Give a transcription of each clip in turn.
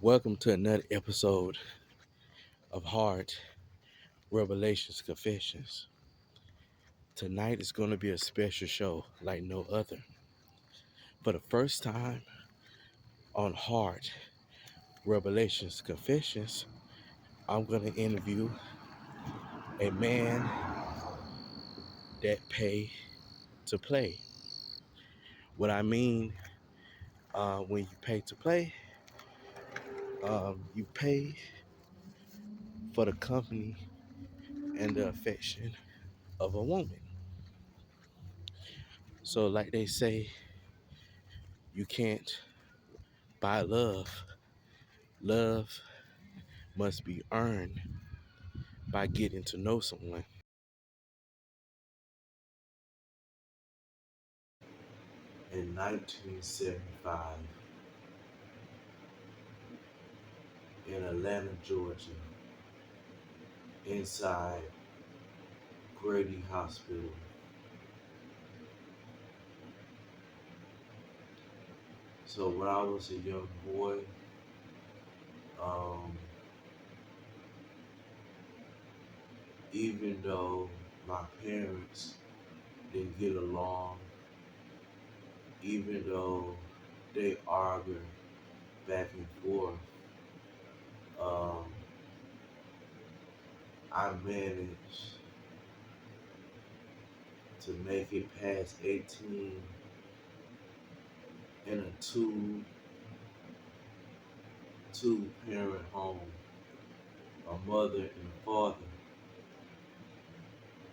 Welcome to another episode of Heart Revelations Confessions. Tonight is going to be a special show like no other. For the first time on Heart Revelations Confessions, I'm going to interview a man that pay to play. What I mean when you pay to play, you pay for the company and the affection of a woman. So, like they say, you can't buy love. Love must be earned by getting to know someone. In 1975, in Atlanta, Georgia, inside Grady Hospital, so when I was a young boy, um, even though my parents didn't get along, even though they argued back and forth, um, I managed to make it past 18 in a two parent home, a mother and a father.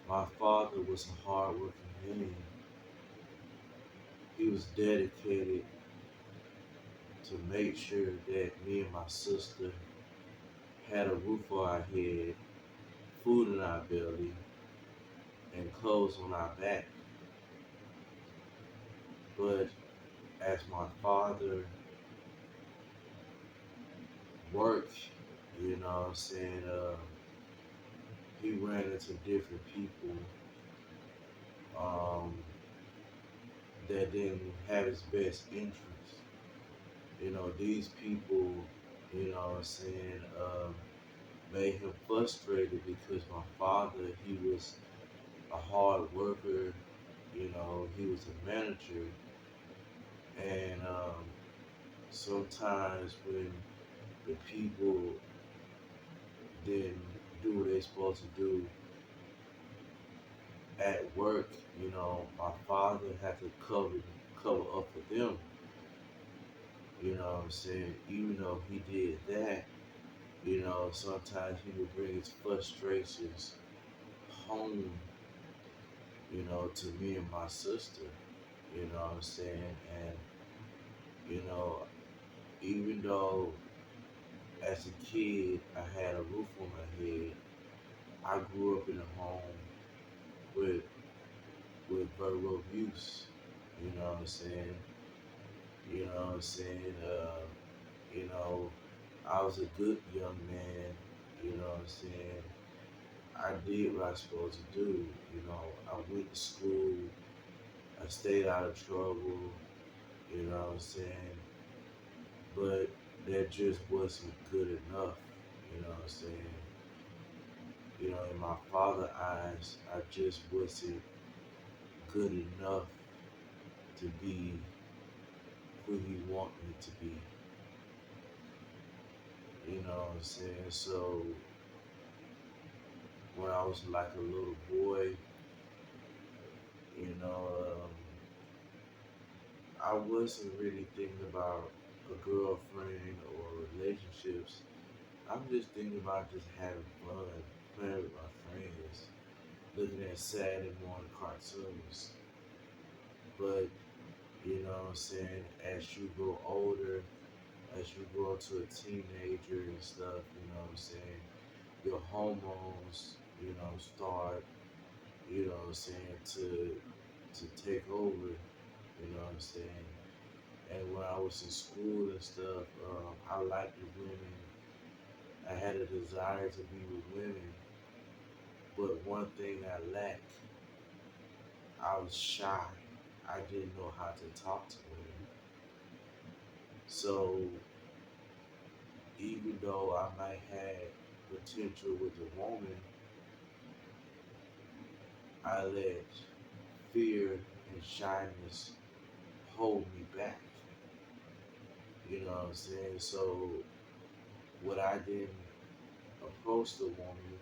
My father was a hard-working man. He was dedicated to make sure that me and my sister had a roof over our head, food in our belly, and clothes on our back. But as my father worked, what I'm saying, he ran into different people um, that didn't have his best interest. These people, what I'm saying, made him frustrated because my father, he was a hard worker, he was a manager, and sometimes when the people didn't do what they're supposed to do at work, my father had to cover up for them. What I'm saying? Even though he did that, sometimes he would bring his frustrations home, to me and my sister. You know what I'm saying? And, you know, even though as a kid I had a roof on my head, I grew up in a home with verbal abuse. You know what I'm saying? You know what I'm saying? You know, I was a good young man. You know what I'm saying? I did what I was supposed to do. I went to school. I stayed out of trouble. You know what I'm saying? But that just wasn't good enough. You know what I'm saying? In my father's eyes, I just wasn't good enough to be who he wanted me to be. You know what I'm saying? So when I was like a little boy, you know, I wasn't really thinking about a girlfriend or relationships. I'm just thinking about just having fun, playing with my friends, looking at Saturday morning cartoons. But you know what I'm saying, as you grow older, as you grow into a teenager and stuff, you know what I'm saying, your hormones, start, what I'm saying, to take over, you know what I'm saying. And when I was in school and stuff, I liked the women. I had a desire to be with women, but one thing I lacked, I was shy. I didn't know how to talk to women. So even though I might have potential with a woman, I let fear and shyness hold me back. You know what I'm saying? So what I didn't approach the woman,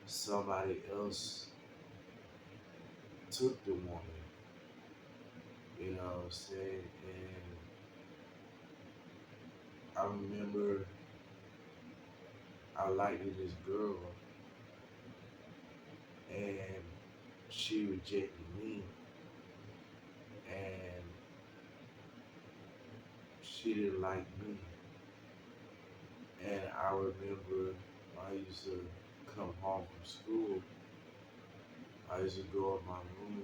somebody else took the woman. You know what I'm saying? And I remember I liked this girl and she rejected me and she didn't like me. And I remember I used to come home from school, I used to go in my room,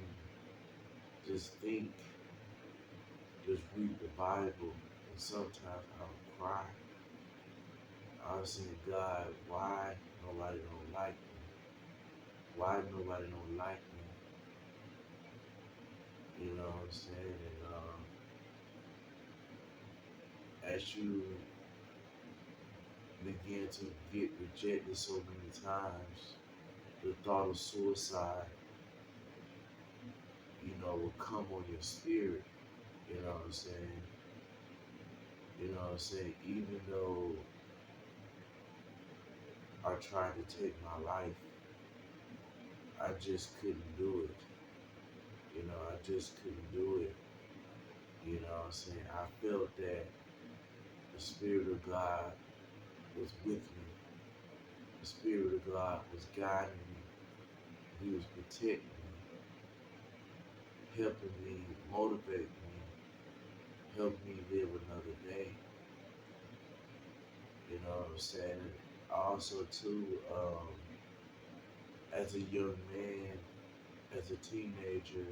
just think, just read the Bible, and sometimes I would cry. I was saying, God, why nobody don't like me? Why nobody don't like me? You know what I'm saying? And as you begin to get rejected so many times, the thought of suicide, will come on your spirit. You know what I'm saying? You know what I'm saying? Even though I tried to take my life, I just couldn't do it. I just couldn't do it. You know what I'm saying? I felt that the Spirit of God was with me. The Spirit of God was guiding me. He was protecting me, helping me, motivating me, helping me live another day. You know what I'm saying? And also, too, as a young man, as a teenager,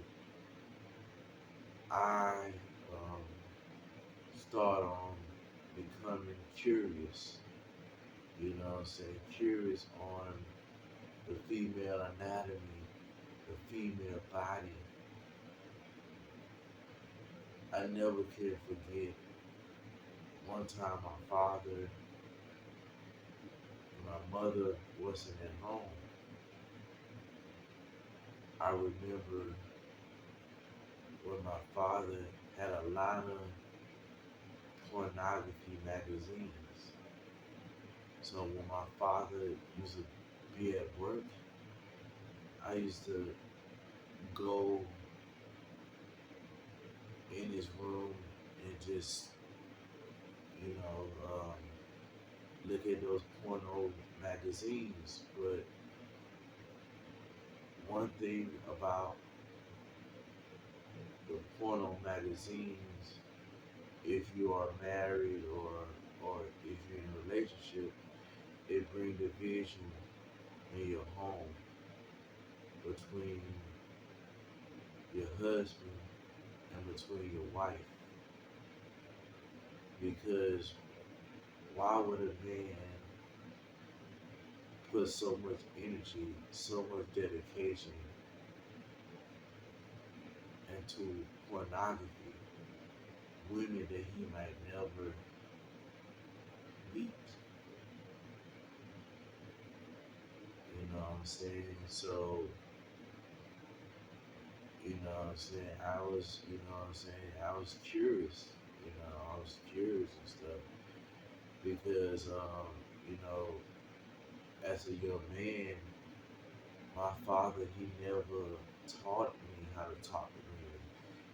I um, start on becoming curious. You know what I'm saying? Curious on the female anatomy, the female body. I never can forget one time my mother wasn't at home. I remember when my father had a lot of pornography magazines. So when my father used to be at work, I used to go in his room and just, you know, look at those porno magazines. But one thing about the porno magazines, if you are married or if you're in a relationship, it brings division in your home between your husband and between your wife. Because why would a man put so much energy, so much dedication into pornography, women that he might never meet? You know what I'm saying? So, I was curious, I was curious and stuff because, you know, as a young man, my father, he never taught me how to talk to women.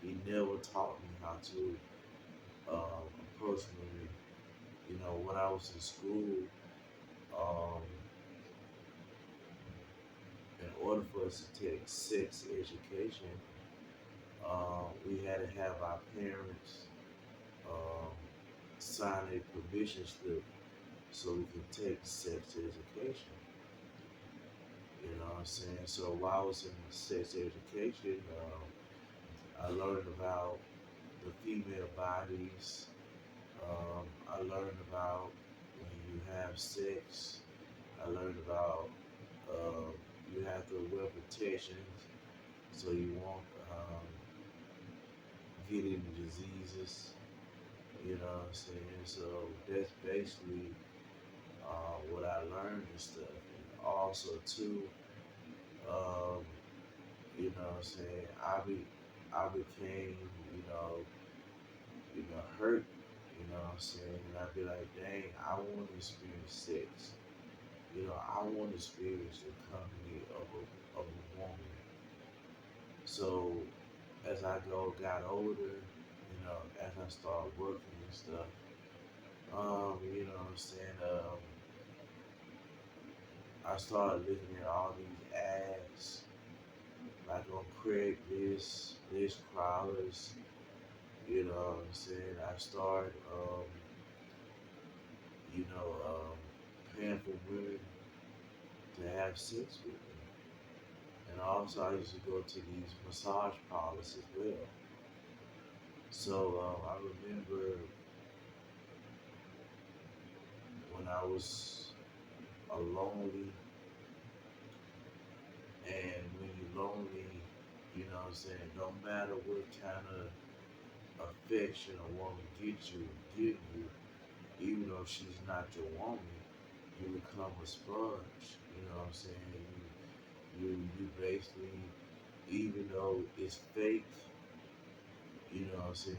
He never taught me how to approach women. When I was in school, um, in order for us to take sex education, we had to have our parents um, sign a permission slip so we can take sex education. You know what I'm saying? So while I was in sex education, I learned about the female bodies. I learned about when you have sex. I learned about um, you have to wear protection so you won't get any diseases. You know what I'm saying? So that's basically what I learned and stuff. And also too, um, what I'm saying, I became, hurt, what I'm saying, and I'd be like, dang, I want to experience sex. I want to experience the company of a woman. So as I got older, as I started working and stuff, what I'm saying, I started looking at all these ads, like on Craigslist, list crawlers, what I'm saying. I started, paying for women to have sex with me. And also, I used to go to these massage parlors as well. So I remember when I was a lonely, and when you're lonely, what I'm saying, no matter what kind of affection a woman give you, even though she's not your woman, you become a sponge. You know what I'm saying? You basically, even though it's fake, what I'm saying,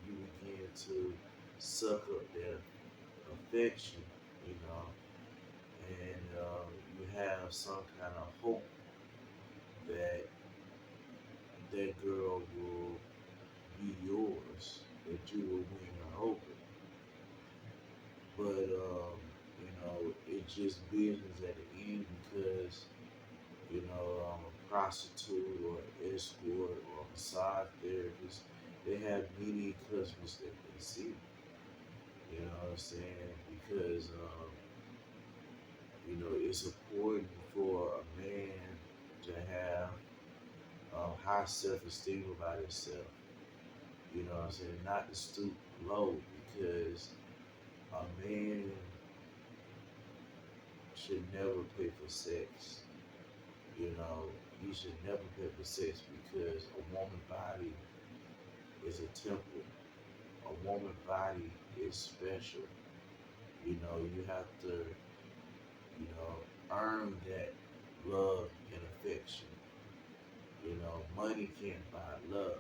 you begin to suck up their affection, you know, and you have some kind of hope that that girl will be yours, that you will win her over. But it's just business at the end because a prostitute or escort or massage therapist, they have many customers that they see. You know what I'm saying? Because it's important for a man to have high self-esteem about himself. You know what I'm saying? Not to stoop low because a man should never pay for sex. You know, you should never pay for sex because a woman body is a temple. A woman body is special. You have to, earn that love and affection. Money can't buy love.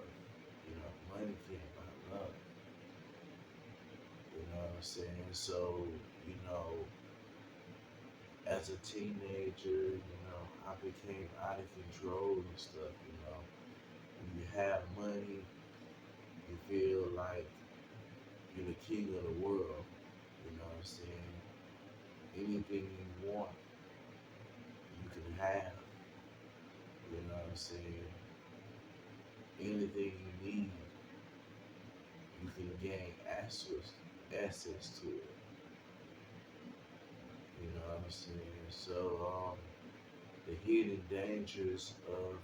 Money can't buy love. You know what I'm saying? So, you know, as a teenager, I became out of control and stuff. When you have money, you feel like you're the king of the world. You know what I'm saying? Anything you want, you can have. You know what I'm saying? Anything you need, you can gain access to it. You know what I'm saying? So, the hidden dangers of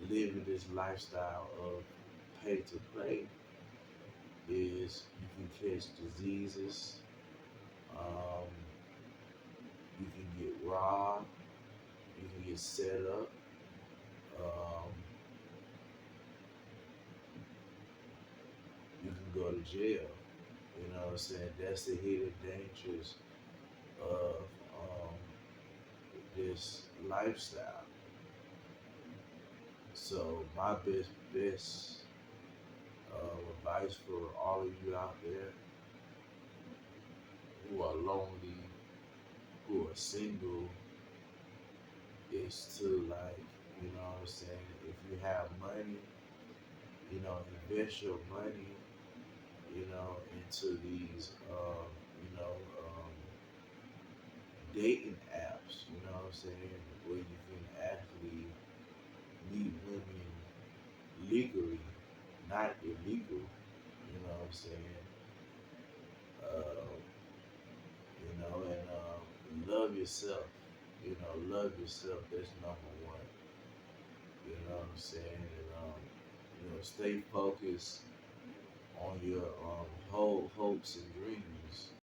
living this lifestyle of pay to play is you can catch diseases, um, you can get robbed, you can get set up, um, you can go to jail. You know what I'm saying? That's the hidden dangers of this lifestyle. So my best advice for all of you out there who are lonely, who are single, is to, like, what I'm saying, if you have money, invest your money, into these, dating apps, what I'm saying, where you can actually meet women legally, not illegal, what I'm saying, uh, and love yourself, love yourself, that's number one, you know what I'm saying, and, stay focused on your whole hopes and dreams.